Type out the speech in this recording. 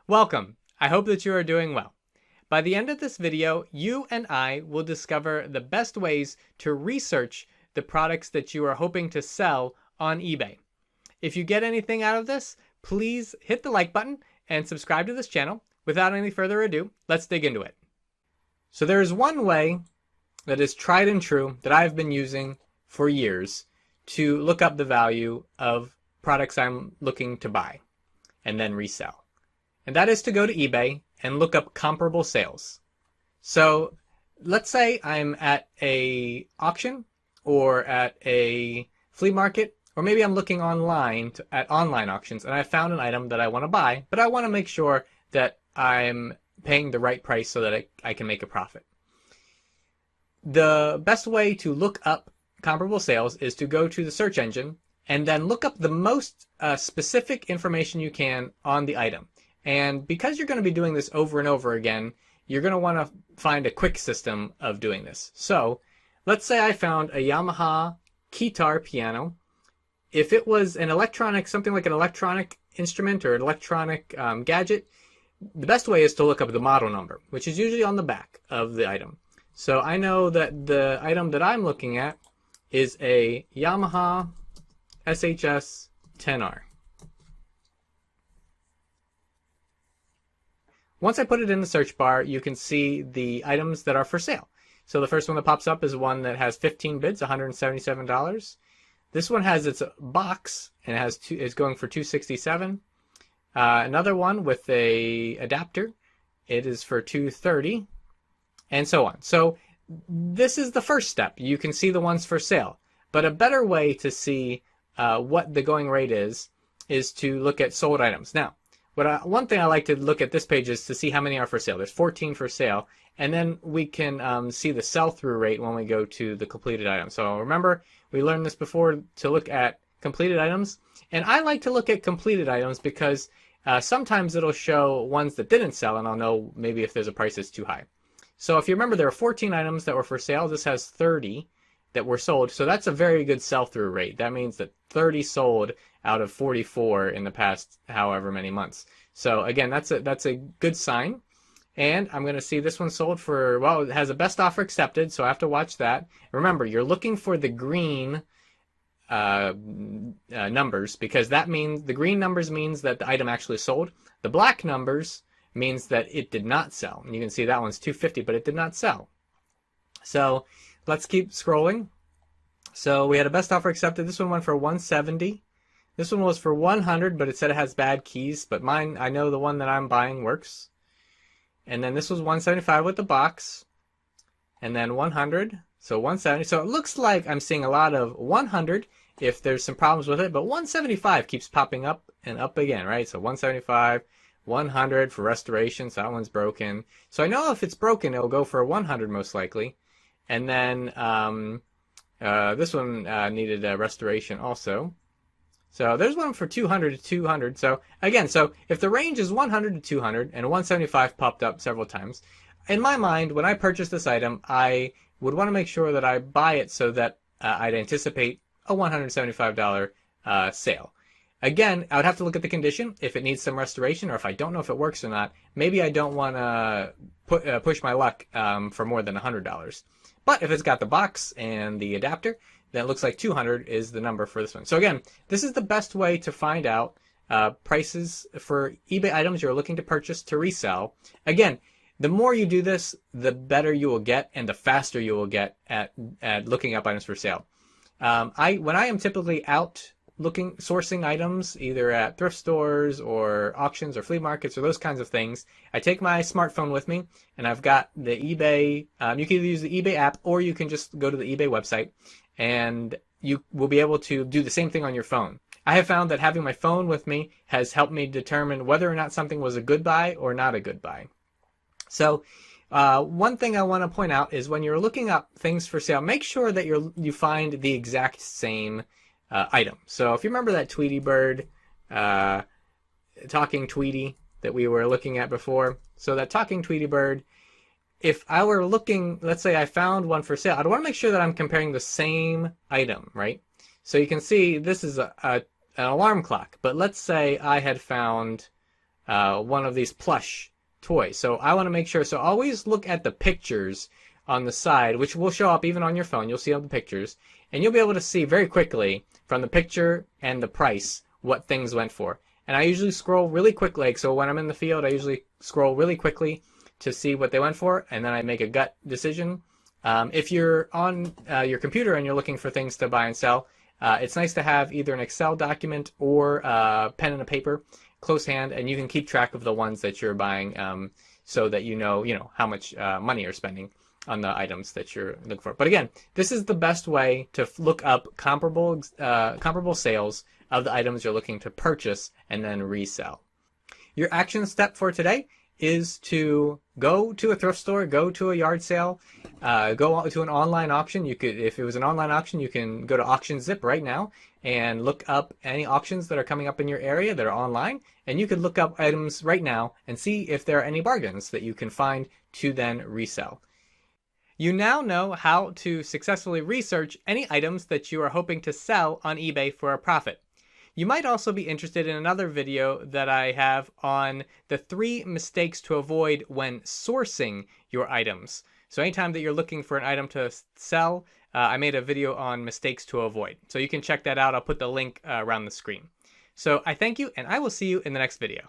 Welcome. I hope that you are doing well. By the end of this video, you and I will discover the best ways to research the products that you are hoping to sell on eBay. If you get anything out of this, please hit the like button and subscribe to this channel. Without any further ado, let's dig into it. So there is one way that is tried and true that I've been using for years to look up the value of products I'm looking to buy and then resell. And that is to go to eBay and look up comparable sales. So let's say I'm at a auction or at a flea market, or maybe I'm looking online at online auctions and I found an item that I want to buy, but I want to make sure that I'm paying the right price so that I can make a profit. The best way to look up comparable sales is to go to the search engine and then look up the most specific information you can on the item. And because you're going to be doing this over and over again, you're going to want to find a quick system of doing this. So let's say I found a Yamaha guitar piano. If it was an electronic, something like an electronic instrument or an electronic gadget, the best way is to look up the model number, which is usually on the back of the item. So I know that the item that I'm looking at is a Yamaha SHS 10R. Once I put it in the search bar, you can see the items that are for sale. So the first one that pops up is one that has 15 bids, $177. This one has its box and is going for $267. Another one with a adapter, it is for $230, and so on. So this is the first step. You can see the ones for sale. But a better way to see what the going rate is to look at sold items. Now, one thing I like to look at this page is to see how many are for sale. There's 14 for sale, and then we can see the sell-through rate when we go to the completed item. So remember, we learned this before to look at completed items, and I like to look at completed items because sometimes it'll show ones that didn't sell, and I'll know maybe if there's a price that's too high. So if you remember, there are 14 items that were for sale. This has 30 that were sold, so that's a very good sell-through rate. That means that 30 sold out of 44 in the past however many months. So again, that's a good sign. And I'm going to see this one sold for, well, it has a best offer accepted, so I have to watch that. Remember, you're looking for the green numbers, because that means the green numbers means that the item actually sold. The black numbers means that it did not sell. And you can see that one's $250, but it did not sell. So let's keep scrolling. So we had a best offer accepted. This one went for $170. This one was for $100, but it said it has bad keys. But mine, I know the one that I'm buying works. And then this was $175 with the box. And then $100. So $170. So it looks like I'm seeing a lot of $100 if there's some problems with it. But $175 keeps popping up and up again, right? So $175, $100 for restoration. So that one's broken. So I know if it's broken, it'll go for $100 most likely. And then this one needed a restoration also. So there's one for $200 to $200. So again, so if the range is $100 to $200 and $175 popped up several times, in my mind, when I purchase this item, I would want to make sure that I buy it so that I'd anticipate a $175 sale. Again, I would have to look at the condition, if it needs some restoration, or if I don't know if it works or not. Maybe I don't want to push my luck for more than $100. But if it's got the box and the adapter, then it looks like $200 is the number for this one. So again, this is the best way to find out prices for eBay items you're looking to purchase to resell. Again, the more you do this, the better you will get and the faster you will get at looking up items for sale. When I am typically out sourcing items, either at thrift stores or auctions or flea markets or those kinds of things, I take my smartphone with me, and I've got the eBay. You can either use the eBay app, or you can just go to the eBay website, and you will be able to do the same thing on your phone. I have found that having my phone with me has helped me determine whether or not something was a good buy or not a good buy. So one thing I want to point out is when you're looking up things for sale, make sure that you find the exact same item. So if you remember that Tweety Bird, Talking Tweety that we were looking at before, so that Talking Tweety Bird, if I were looking, let's say I found one for sale, I'd want to make sure that I'm comparing the same item, right? So you can see this is an alarm clock, but let's say I had found one of these plush toys. So I want to make sure, so always look at the pictures on the side, which will show up even on your phone. You'll see all the pictures, and you'll be able to see very quickly from the picture and the price what things went for. And I usually scroll really quickly, so when I'm in the field, I usually scroll really quickly to see what they went for, and then I make a gut decision. If you're on your computer and you're looking for things to buy and sell, it's nice to have either an Excel document or a pen and a paper close hand, and you can keep track of the ones that you're buying, so that you know how much money you're spending on the items that you're looking for. But again, this is the best way to look up comparable sales of the items you're looking to purchase and then resell. Your action step for today is to go to a thrift store, go to a yard sale, go to an online auction. You could, if it was an online auction, you can go to Auction Zip right now and look up any auctions that are coming up in your area that are online, and you could look up items right now and see if there are any bargains that you can find to then resell. You now know how to successfully research any items that you are hoping to sell on eBay for a profit. You might also be interested in another video that I have on the 3 mistakes to avoid when sourcing your items. So anytime that you're looking for an item to sell, I made a video on mistakes to avoid. So you can check that out. I'll put the link around the screen. So I thank you, and I will see you in the next video.